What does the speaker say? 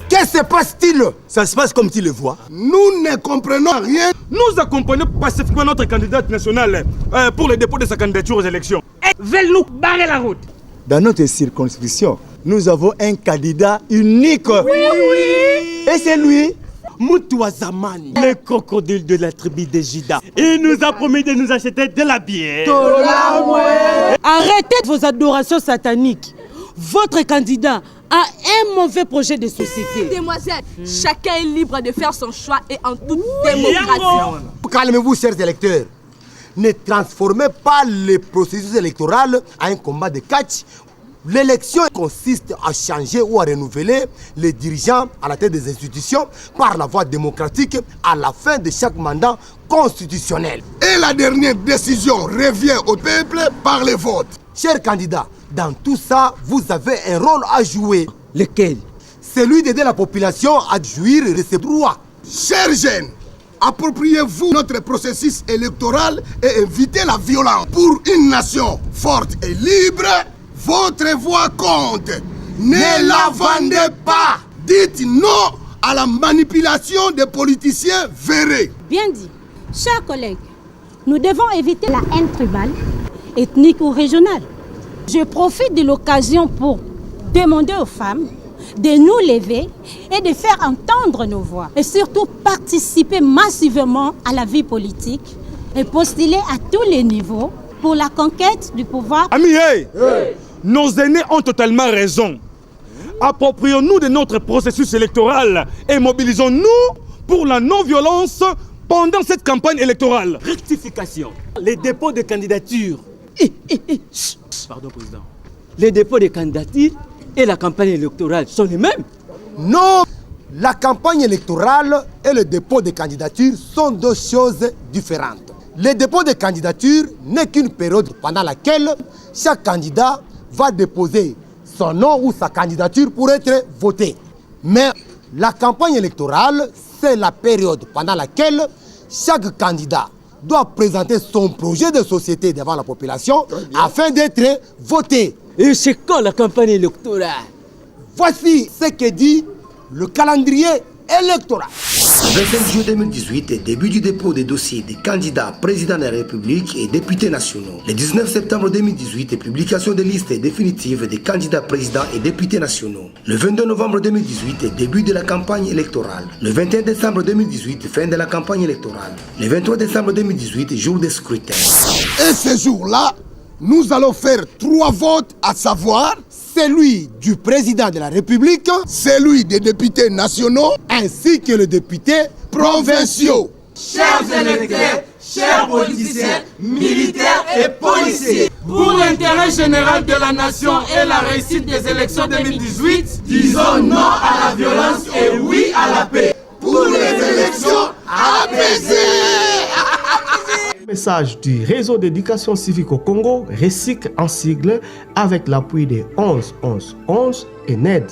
Qu'est-ce qui se passe-t-il? Ça se passe comme tu le vois. Nous ne comprenons rien. Nous accompagnons pacifiquement notre candidate nationale pour le dépôt de sa candidature aux élections. Veulent-nous barrer la route? Dans notre circonscription, nous avons un candidat unique. Oui. Et c'est lui, Moutoua Zamani, le crocodile de la tribu des Jida. Il nous a promis de nous acheter de la bière. Arrêtez vos adorations sataniques. Votre candidat a un mauvais projet de société. Demoiselle, chacun est libre de faire son choix et en toute démocratie. Calmez-vous, chers électeurs. Ne transformez pas le processus électoral en un combat de catch. L'élection consiste à changer ou à renouveler les dirigeants à la tête des institutions par la voie démocratique à la fin de chaque mandat constitutionnel. Et la dernière décision revient au peuple par les votes. Chers candidats, dans tout ça, vous avez un rôle à jouer. Lequel? Celui d'aider la population à jouir de ses droits. Chers jeunes, appropriez-vous notre processus électoral et évitez la violence. Pour une nation forte et libre, votre voix compte. Ne la vendez pas. Dites non à la manipulation des politiciens véreux. Bien dit. Chers collègues, nous devons éviter la haine tribale, ethnique ou régionale. Je profite de l'occasion pour demander aux femmes de nous lever et de faire entendre nos voix. Et surtout participer massivement à la vie politique et postuler à tous les niveaux pour la conquête du pouvoir. Amis, nos aînés ont totalement raison. Approprions-nous de notre processus électoral et mobilisons-nous pour la non-violence pendant cette campagne électorale. Rectification. Les dépôts de candidature. Pardon, Président. Les dépôts de candidature et la campagne électorale sont les mêmes? Non, la campagne électorale et le dépôt de candidature sont deux choses différentes. Le dépôt de candidature n'est qu'une période pendant laquelle chaque candidat va déposer son nom ou sa candidature pour être voté. Mais la campagne électorale, c'est la période pendant laquelle chaque candidat doit présenter son projet de société devant la population afin d'être voté. Et c'est quand la campagne électorale? Voici ce que dit le calendrier électoral. 25 juillet 2018, début du dépôt des dossiers des candidats président de la République et députés nationaux. Le 19 septembre 2018, publication des listes définitives des candidats présidents et députés nationaux. Le 22 novembre 2018, début de la campagne électorale. Le 21 décembre 2018, fin de la campagne électorale. Le 23 décembre 2018, jour des scrutins. Et ce jour-là, nous allons faire 3 votes, à savoir celui du président de la République, celui des députés nationaux, ainsi que les députés provinciaux. Chers électeurs, chers politiciens, militaires et policiers, pour l'intérêt général de la nation et la réussite des élections 2018, disons non à la violence et oui à la paix. Pour les élections apaisées. Message du réseau d'éducation civique au Congo, RECIC en sigle, avec l'appui des 11 11 11 et NED.